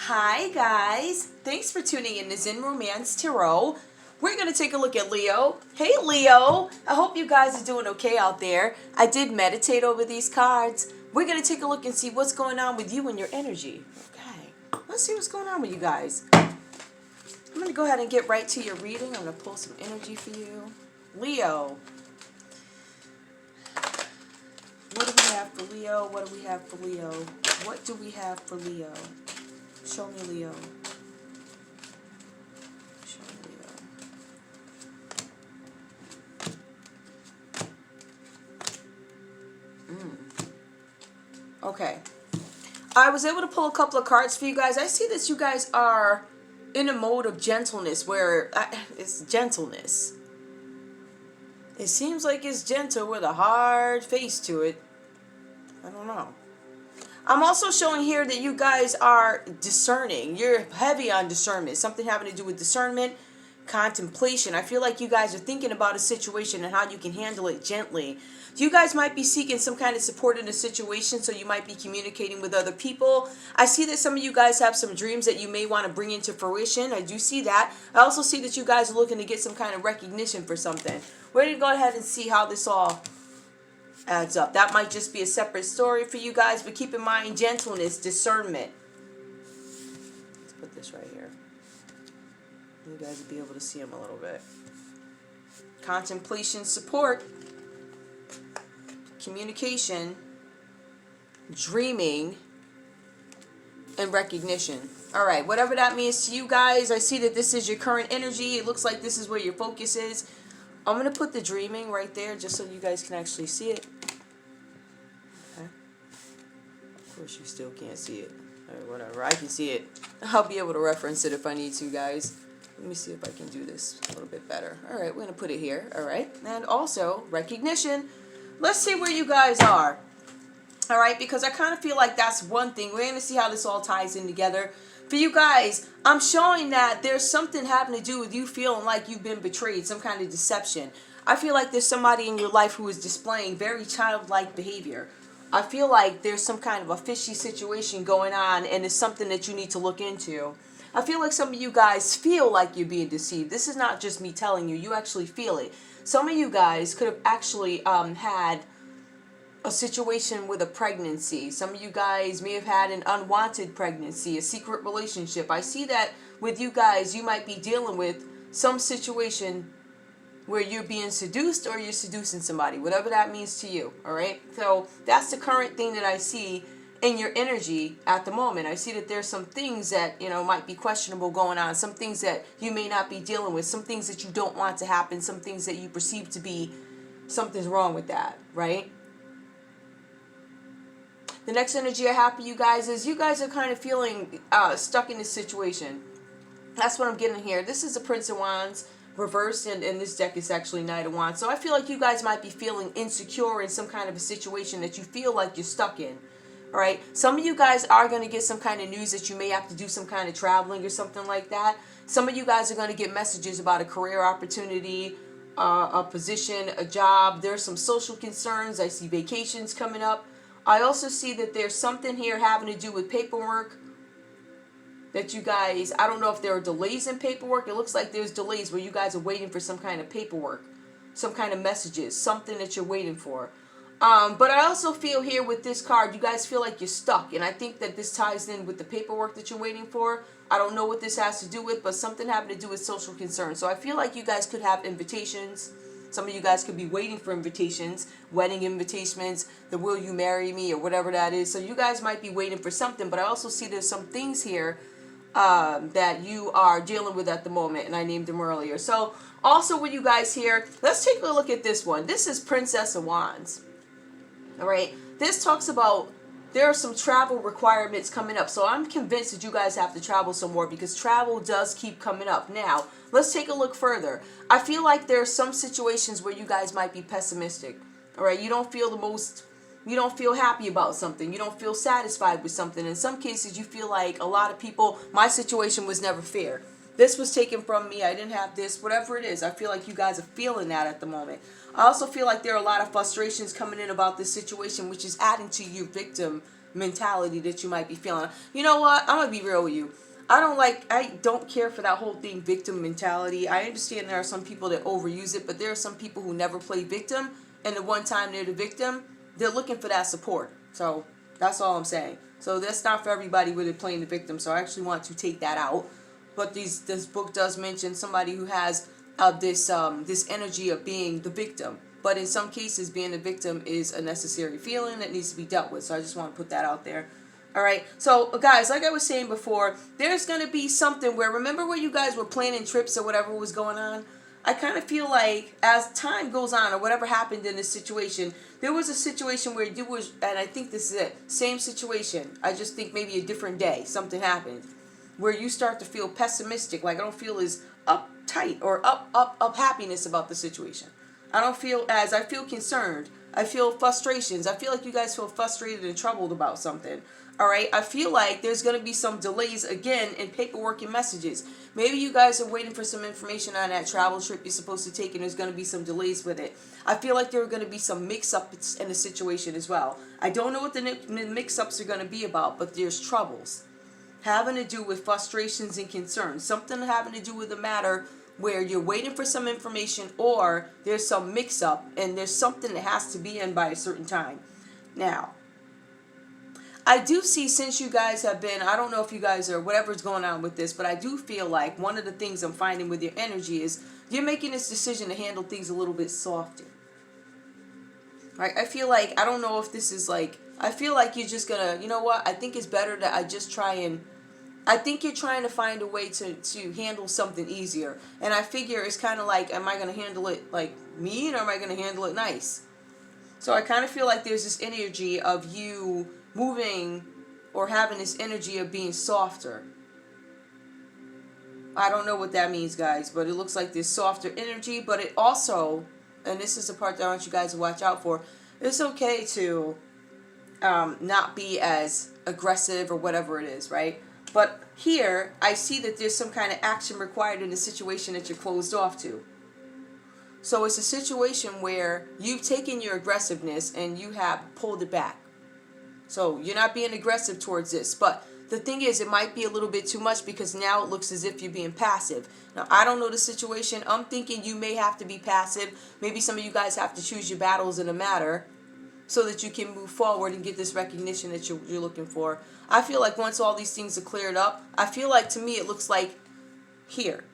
Hi guys, thanks for tuning in to Zen Romance Tarot. We're going to take a look at Leo. Hey Leo, I hope you guys are doing okay out there. I did meditate over these cards. We're going to take a look and see what's going on with you and your energy. Okay, let's see what's going on with you guys. I'm going to go ahead and get right to your reading. I'm going to pull some energy for you. Leo. What do we have for Leo? What do we have for Leo? What do we have for Leo? Show me Leo. Show me Leo. Okay. I was able to pull a couple of cards for you guys. I see that you guys are in a mode of gentleness where it's gentleness. It seems like it's gentle with a hard face to it. I don't know. I'm also showing here that you guys are discerning. You're heavy on discernment. Something having to do with discernment, contemplation. I feel like you guys are thinking about a situation and how you can handle it gently. You guys might be seeking some kind of support in a situation, so you might be communicating with other people. I see that some of you guys have some dreams that you may want to bring into fruition. I do see that. I also see that you guys are looking to get some kind of recognition for something. We're going to go ahead and see how this all adds up. That might just be a separate story for you guys, but keep in mind gentleness, discernment. Let's put this right here. You guys will be able to see them a little bit. Contemplation, support, communication, dreaming, and recognition. All right, whatever that means to you guys, I see that this is your current energy. It looks like this is where your focus is. I'm going to put the dreaming right there just so you guys can actually see it. Okay. Of course, you still can't see it. All right, whatever. I can see it. I'll be able to reference it if I need to, guys. Let me see if I can do this a little bit better. All right, we're going to put it here. All right. And also, recognition. Let's see where you guys are. All right, because I kind of feel like that's one thing. We're going to see how this all ties in together. For you guys, I'm showing that there's something having to do with you feeling like you've been betrayed, some kind of deception. I feel like there's somebody in your life who is displaying very childlike behavior. I feel like there's some kind of a fishy situation going on, and it's something that you need to look into. I feel like some of you guys feel like you're being deceived. This is not just me telling you. You actually feel it. Some of you guys could have actually had a situation with a pregnancy. Some of you guys may have had an unwanted pregnancy, a secret relationship. I see that with you guys, you might be dealing with some situation where you're being seduced or you're seducing somebody, whatever that means to you. All right. So that's the current thing that I see in your energy at the moment. I see that there's some things that, might be questionable going on, some things that you may not be dealing with, some things that you don't want to happen, some things that you perceive to be something's wrong with that. Right. The next energy I have for you guys is you guys are kind of feeling stuck in this situation. That's what I'm getting here. This is the Prince of Wands reversed, and this deck is actually Knight of Wands. So I feel like you guys might be feeling insecure in some kind of a situation that you feel like you're stuck in. All right. Some of you guys are going to get some kind of news that you may have to do some kind of traveling or something like that. Some of you guys are going to get messages about a career opportunity, a position, a job. There's some social concerns. I see vacations coming up. I also see that there's something here having to do with paperwork that you guys, I don't know if there are delays in paperwork. It looks like there's delays where you guys are waiting for some kind of paperwork, some kind of messages, something that you're waiting for. But I also feel here with this card, you guys feel like you're stuck. And I think that this ties in with the paperwork that you're waiting for. I don't know what this has to do with, but something having to do with social concern. So I feel like you guys could have invitations. Some of you guys could be waiting for invitations, wedding invitations, the will you marry me or whatever that is. So you guys might be waiting for something, but I also see there's some things here that you are dealing with at the moment, and I named them earlier. So also with you guys here, let's take a look at this one. This is Princess of Wands. All right. This talks about there are some travel requirements coming up. So I'm convinced that you guys have to travel some more because travel does keep coming up. Now, let's take a look further. I feel like there are some situations where you guys might be pessimistic. All right. You don't feel happy about something. You don't feel satisfied with something. In some cases, you feel like a lot of people, my situation was never fair. This was taken from me. I didn't have this. Whatever it is, I feel like you guys are feeling that at the moment. I also feel like there are a lot of frustrations coming in about this situation, which is adding to your victim mentality that you might be feeling. You know what? I'm gonna be real with you. I don't care for that whole thing, victim mentality. I understand there are some people that overuse it, but there are some people who never play victim, and the one time they're the victim, they're looking for that support. So that's all I'm saying. So that's not for everybody with it playing the victim. So I actually want to take that out. But this book does mention somebody who has this energy of being the victim. But in some cases, being the victim is a necessary feeling that needs to be dealt with. So I just want to put that out there. All right. So guys, like I was saying before, there's going to be something where, remember when you guys were planning trips or whatever was going on? I kind of feel like as time goes on or whatever happened in this situation, there was a situation where you was, and I think this is it, same situation. I just think maybe a different day, something happened where you start to feel pessimistic, like I don't feel as uptight or up happiness about the situation. I feel concerned. I feel frustrations. I feel like you guys feel frustrated and troubled about something. All right. I feel like there's going to be some delays again in paperwork and messages. Maybe you guys are waiting for some information on that travel trip you're supposed to take, and there's going to be some delays with it. I feel like there are going to be some mix-ups in the situation as well. I don't know what the mix-ups are going to be about, but there's troubles having to do with frustrations and concerns. Something having to do with the matter where you're waiting for some information, or there's some mix-up and there's something that has to be in by a certain time. Now, I do see, since you guys have been, I don't know if you guys are, whatever's going on with this, but I do feel like one of the things I'm finding with your energy is you're making this decision to handle things a little bit softer. Right? I feel like, I don't know if this is like, I feel like you're just gonna, you know what, I think it's better that I just try and, I think you're trying to find a way to handle something easier. And I figure it's kind of like, am I going to handle it like mean, or am I going to handle it nice? So I kind of feel like there's this energy of you moving or having this energy of being softer. I don't know what that means, guys, but it looks like this softer energy. But it also, and this is the part that I want you guys to watch out for, it's okay to not be as aggressive or whatever it is, right? But here, I see that there's some kind of action required in the situation that you're closed off to. So it's a situation where you've taken your aggressiveness and you have pulled it back. So you're not being aggressive towards this. But the thing is, it might be a little bit too much, because now it looks as if you're being passive. Now, I don't know the situation. I'm thinking you may have to be passive. Maybe some of you guys have to choose your battles in a matter so that you can move forward and get this recognition that you're looking for. I feel like once all these things are cleared up, I feel like, to me, it looks like here,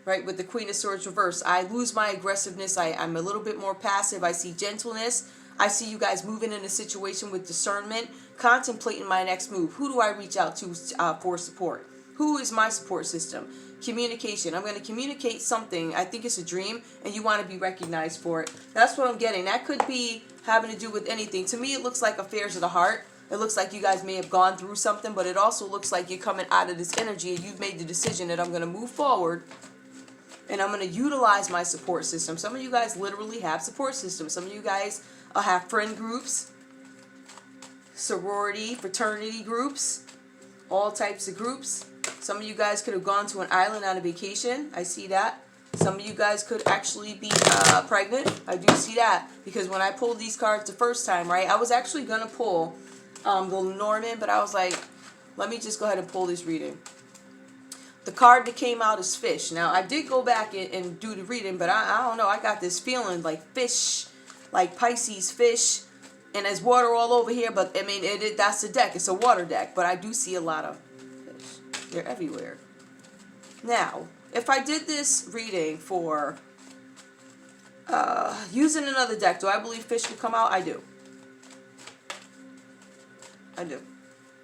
right, with the Queen of Swords reversed, I lose my aggressiveness. I'm a little bit more passive. I see gentleness. I see you guys moving in a situation with discernment, contemplating my next move. Who do I reach out to for support? Who is my support system? Communication. I'm going to communicate something. I think it's a dream, and you want to be recognized for it. That's what I'm getting. That could be having to do with anything. To me, it looks like affairs of the heart. It looks like you guys may have gone through something, but it also looks like you're coming out of this energy and you've made the decision that I'm going to move forward and I'm going to utilize my support system. Some of you guys literally have support systems. Some of you guys have friend groups, sorority, fraternity groups, all types of groups. Some of you guys could have gone to an island on a vacation. I see that. Some of you guys could actually be pregnant. I do see that, because when I pulled these cards the first time, right, I was actually going to pull the Norman, but I was like, let me just go ahead and pull this reading. The card that came out is fish. Now, I did go back and do the reading, but I don't know. I got this feeling like fish, like Pisces fish, and there's water all over here, but I mean, that's the deck. It's a water deck, but I do see a lot of fish. They're everywhere. Now, if I did this reading for using another deck, do I believe fish could come out? I do. I do.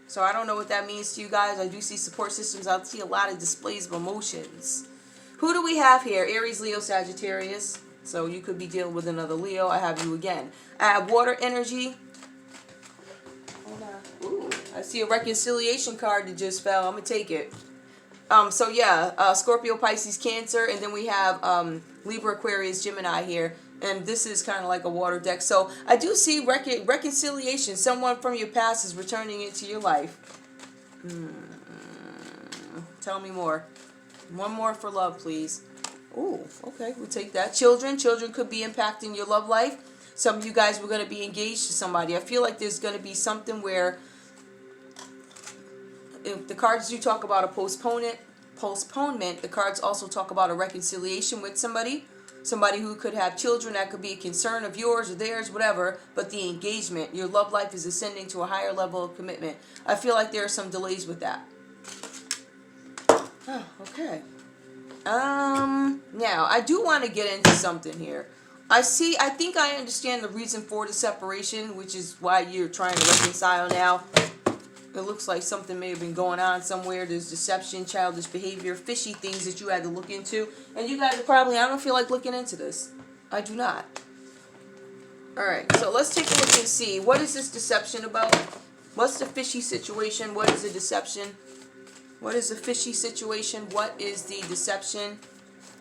So I don't know what that means to you guys. I do see support systems. I see a lot of displays of emotions. Who do we have here? Aries, Leo, Sagittarius. So you could be dealing with another Leo. I have you again. I have water energy. Hold on. Ooh, I see a reconciliation card that just fell. I'm going to take it. So yeah, Scorpio, Pisces, Cancer. And then we have Libra, Aquarius, Gemini here. And this is kind of like a water deck. So I do see reconciliation. Someone from your past is returning into your life. Tell me more. One more for love, please. Ooh, okay, we'll take that. Children could be impacting your love life. Some of you guys were going to be engaged to somebody. I feel like there's going to be something where if the cards do talk about a postponement, the cards also talk about a reconciliation with somebody who could have children. That could be a concern of yours or theirs, whatever, but the engagement, your love life is ascending to a higher level of commitment. I feel like there are some delays with that. Oh, okay. Now, I do want to get into something here. I think I understand the reason for the separation, which is why you're trying to reconcile now. It looks like something may have been going on somewhere. There's deception, childish behavior, fishy things that you had to look into. And you guys are probably, I don't feel like looking into this. I do not. Alright, so let's take a look and see. What is this deception about? What's the fishy situation? What is the deception? What is the fishy situation? What is the deception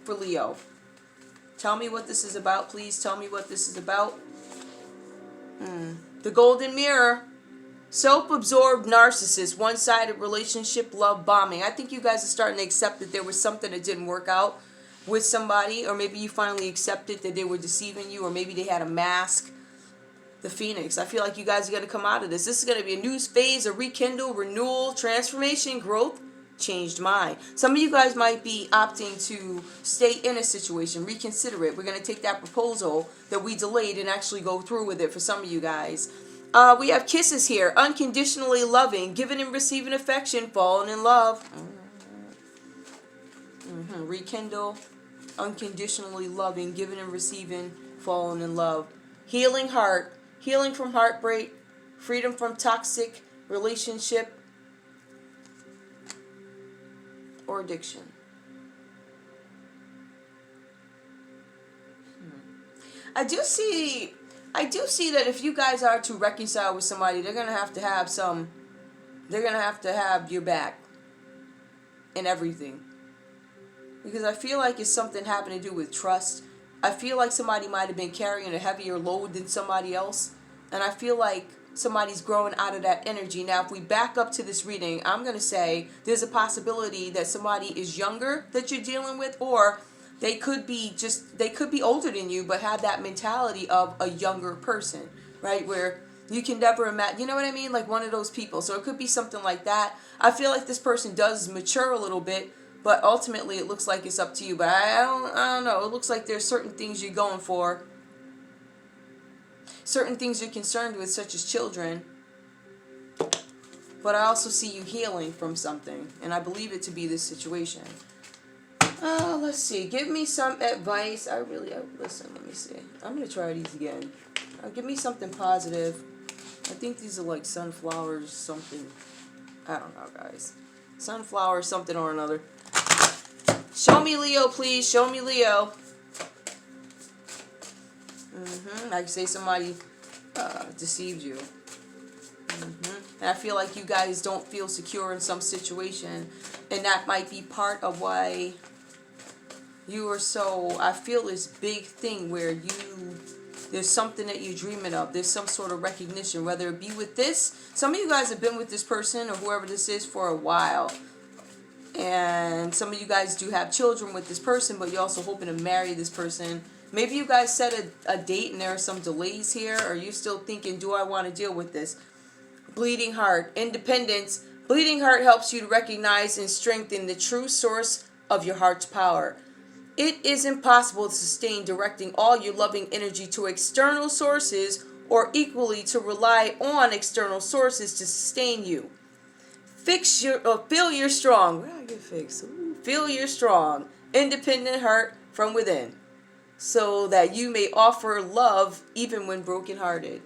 for Leo? Tell me what this is about, please. Tell me what this is about. The Golden Mirror. Self-absorbed narcissist, one-sided relationship, love bombing. I think you guys are starting to accept that there was something that didn't work out with somebody, or maybe you finally accepted that they were deceiving you, or maybe they had a mask. The Phoenix. I feel like you guys are going to come out of this. This is going to be a new phase, a rekindle, renewal, transformation, growth, changed mind. Some of you guys might be opting to stay in a situation, reconsider it. We're going to take that proposal that we delayed and actually go through with it for some of you guys. We have kisses here. Unconditionally loving, giving and receiving affection, falling in love. Rekindle, unconditionally loving, giving and receiving, falling in love. Healing heart, healing from heartbreak, freedom from toxic relationship or addiction. I do see that if you guys are to reconcile with somebody, they're going to have to have your back in everything. Because I feel like it's something having to do with trust. I feel like somebody might have been carrying a heavier load than somebody else. And I feel like somebody's growing out of that energy. Now, if we back up to this reading, I'm going to say there's a possibility that somebody is younger that you're dealing with, or they could be older than you, but have that mentality of a younger person, right? Where you can never imagine, you know what I mean? Like one of those people. So it could be something like that. I feel like this person does mature a little bit, but ultimately it looks like it's up to you. But I don't know. It looks like there's certain things you're going for. Certain things you're concerned with, such as children. But I also see you healing from something. And I believe it to be this situation. Let's see. Give me some advice. Listen, let me see. I'm going to try these again. Give me something positive. I think these are like sunflowers, something. I don't know, guys. Sunflower, something or another. Show me Leo, please. Show me Leo. I can say somebody deceived you. And I feel like you guys don't feel secure in some situation. And that might be part of why you are so, I feel this big thing where there's something that you're dreaming of. There's some sort of recognition, whether it be with this. Some of you guys have been with this person or whoever this is for a while. And some of you guys do have children with this person, but you're also hoping to marry this person. Maybe you guys set a date and there are some delays here, or you're still thinking, do I want to deal with this? Bleeding heart, independence. Bleeding heart helps you to recognize and strengthen the true source of your heart's power. It is impossible to sustain directing all your loving energy to external sources, or equally to rely on external sources to sustain you. Feel your strong. Where did I get fixed? Feel your strong, independent heart from within, so that you may offer love even when brokenhearted.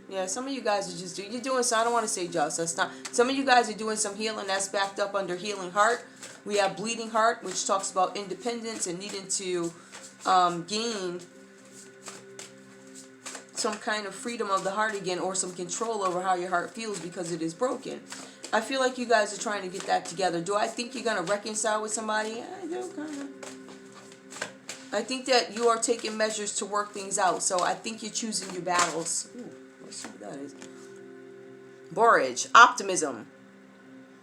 Yeah, some of you guys are just you're doing so. I don't want to say just. That's not. Some of you guys are doing some healing that's backed up under healing heart. We have bleeding heart, which talks about independence and needing to gain some kind of freedom of the heart again, or some control over how your heart feels because it is broken. I feel like you guys are trying to get that together. Do I think you're going to reconcile with somebody? I do, kind of. I think that you are taking measures to work things out. So I think you're choosing your battles. Ooh, let's see what that is. Borage, optimism.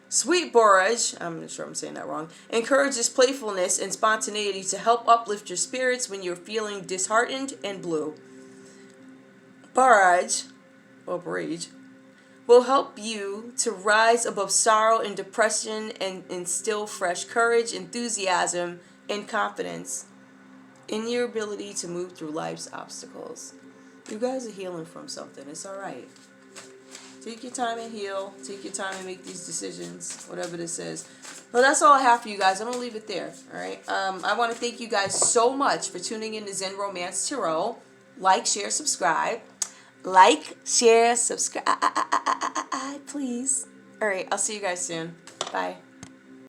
Sweet borage, I'm not sure I'm saying that wrong, encourages playfulness and spontaneity to help uplift your spirits when you're feeling disheartened and blue. Barrage, or barrage, will help you to rise above sorrow and depression and instill fresh courage, enthusiasm, and confidence in your ability to move through life's obstacles. You guys are healing from something. It's all right. Take your time and heal. Take your time and make these decisions, whatever this is. Well, that's all I have for you guys. I'm going to leave it there. All right. I want to thank you guys so much for tuning in to Zen Romance Tarot. Like, share, subscribe. Like, share, subscribe, please. All right. I'll see you guys soon. Bye.